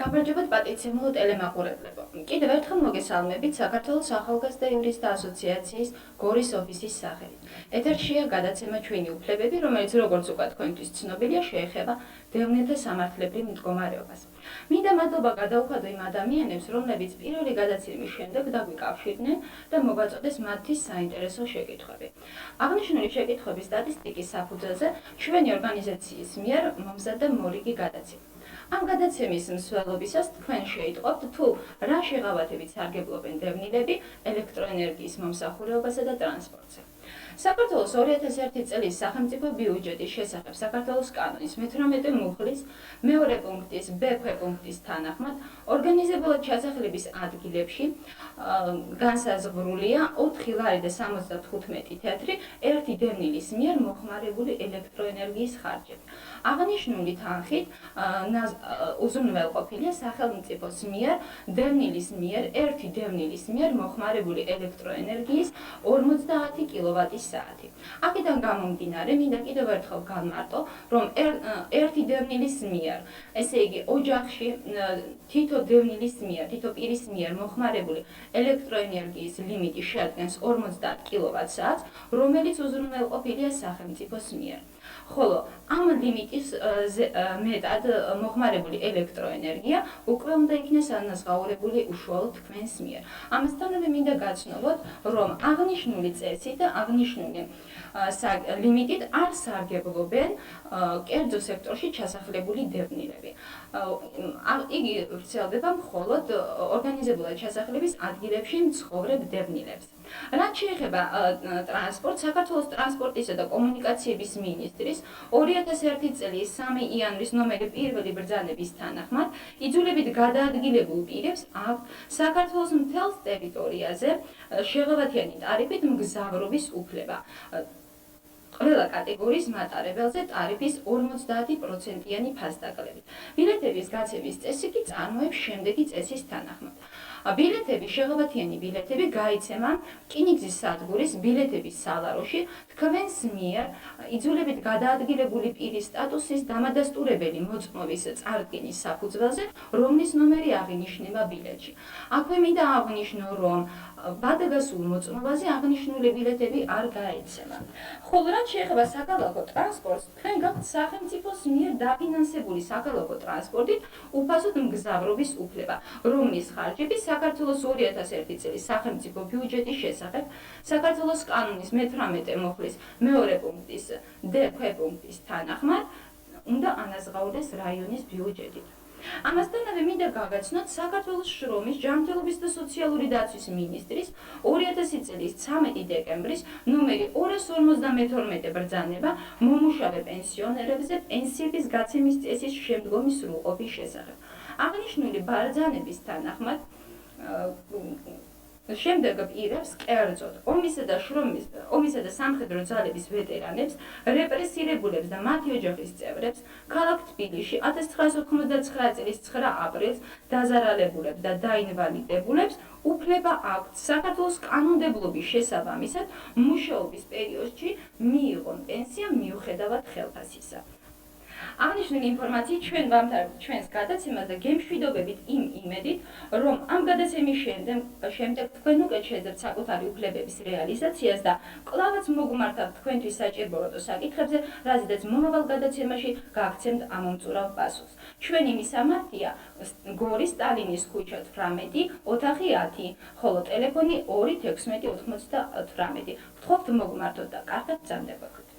გამარჯობათ პატიცემულო ტელემაყურებლებო. კიდევ ერთხელ მოგესალმებით საქართველოს ახალგაზრდა იურისტთა ასოციაციის გორის ოფისის სახელით. ეთერშია გადაცემა ჩვენი უფლებები, რომელიც როგორც უკვე თქვენთვის ცნობილია, შეეხება დევნილთა სამართლებრივ მდგომარეობას. მინდა მადლობა გადაუხადო იმ ადამიანებს, რომლებიც პირველი გადაცემის შემდეგ დაგვიკავშირდნენ და მოგაწოდეს მათთვის საინტერესო შეკითხვები. აღნიშნული შეკითხვების სტატისტიკის საფუძველზე ჩვენი ორგანიზაციის მიერ მომზადდა მორიგი გადაცემა. ამ გადაცემის მსვლელობისას თქვენ შეიტყობთ თუ რა შეღავათებით სარგებლობენ დევნილები ელექტროენერგიის მომსახურებასა და ტრანსპორტზე. საქართველოს 2001 წლის სახელმწიფო ბიუჯეტის შესახებ საქართველოს კანონის 18 მუხლის მეორე პუნქტის B ქვეპუნქტის თანახმად ორგანიზებულად ჩასახლების ადგილებში განსაზღვრულია 4 ლარი და 75 თეთრი ერთი დევნილის მიერ მოხმარებული ელექტროენერგიის ხარჯები. აღნიშნული თანხით უზრუნველყოფილია სახელმწიფოს მიერ დევნილის მიერ ერთი დევნილის მიერ მოხმარებული ელექტროენერგიის 50 კილოვატი-საათი. აქედან გამომდინარე, მინდა კიდევ ერთხელ განმარტო, რომ ერთი დევნილის მიერ, ესე იგი ოჯახში თითო დევნილის მიერ, თითო პირის მიერ მოხმარებული ელექტროენერგიის ლიმიტი შეადგენს 50 კილოვატ-საათს, რომელიც უზრუნველყოფილია სახელმწიფოს მიერ. ხოლო ამ ლიმიტის მეტად მოხმარებული ელექტროენერგია უკვე უნდა იქნეს ანაზღაურებული უშუალოდ თქვენს მიერ. ამასთანავე მინდა გაცნობოთ, რომ აღნიშნული წესით და აღნიშნული ლიმიტით არ სარგებლობენ კერძო სექტორში ჩასახლებული დევნილები. იგი ვრცელდება მხოლოდ ორგანიზებულად ჩასახლების ადგილებში მცხოვრებ დევნილებს. რაც შეეხება ტრანსპორტს, საქართველოს ტრანსპორტისა და კომუნიკაციების მინისტრის 2001 წლის 3 იანვრის ნომერი პირველი ბრძანების თანახმად იძულებით გადაადგილებულ პირებს აქვთ საქართველოს მთელს ტერიტორიაზე შეღავათიანი ტარიფით მგზავრობის უფლება. ყველა კატეგორიის მატარებელზე ტარიფის 50%-იანი ფასდაკლებით. ბილეთების გაცემის წესი კი წარმოებს შემდეგი წესის თანახმად. ბილეთები, შეღავათიანი ბილეთები გაიცემა რკინიგზის სადგურის ბილეთების სალაროში თქვენს მიერ იძულებით გადაადგილებული პირის სტატუსის დამადასტურებელი მოწმობის წარდგენის საფუძველზე, რომლის ნომერი აღინიშნება ბილეთში. აქვე მინდა აღვნიშნო, რომ ბადაგასულ მოწმობაზე აღნიშნული ბილეთები არ გაეცემა. ხოლო რაც შეეხება საქალაქო ტრანსპორტს, თქვენ გაქვთ სახელმწიფოს მიერ დაფინანსებული საქალაქო ტრანსპორტით უფასოდ მგზავრობის უფლება, რომლის ხარჯები საქართველოს 2001 წლის სახელმწიფო ბიუჯეტის შესახებ საქართველოს კანონის 18 მუხლის მეორე პუნქტის D ქვეპუნქტის თანახმად უნდა ანაზღაურდეს რაიონის ბიუჯეტით. ამასთანავე მინდა გავაცნოთ საქართველოს შრომის, ჯანმრთელობის და სოციალური დაცვის მინისტრის 2000 წლის 13 დეკემბრის ნომერი 252 ბრძანება მომუშავე პენსიონერებზე პენსიების გაცემის წესის შემდგომი სრულყოფის შესახებ. აღნიშნული ბრძანების თანახმად შემდეგ პირებს კერძოდ ომისა და სამხედრო ძალების ვეტერანებს, რეპრესირებულებს და მათი ოჯახის წევრებს, ქალაქ თბილისში 1989 წლის 9 აპრილს დაზარალებულებს და დაინვალიდებულებს უფლება აქვთ საქართველოს კანონმდებლობის შესაბამისად მუშაობის პერიოდში მიიღონ პენსია მიუხედავად ხელფასისა. აღნიშნული ინფორმაციით ჩვენ ვამთავრებთ ჩვენს გადაცემას და გემშვიდობებით იმ იმედით, რომ ამ გადაცემის შემდეგ თქვენ უკეთ შეძლებთ საკუთარი უფლებების რეალიზაციას და კვლავაც მოგმართავთ თქვენთვის საჭიროებო საკითხებზე, რაზედაც მომავალ გადაცემაში გაგცემთ ამომწურავ პასუხს. ჩვენი მისამართია გორის სტალინის ქუჩა 18, ოთახი 10, ხოლო ტელეფონი 21698. გთხოვთ მოგმართოთ და კარგად გრძანდებოდეთ.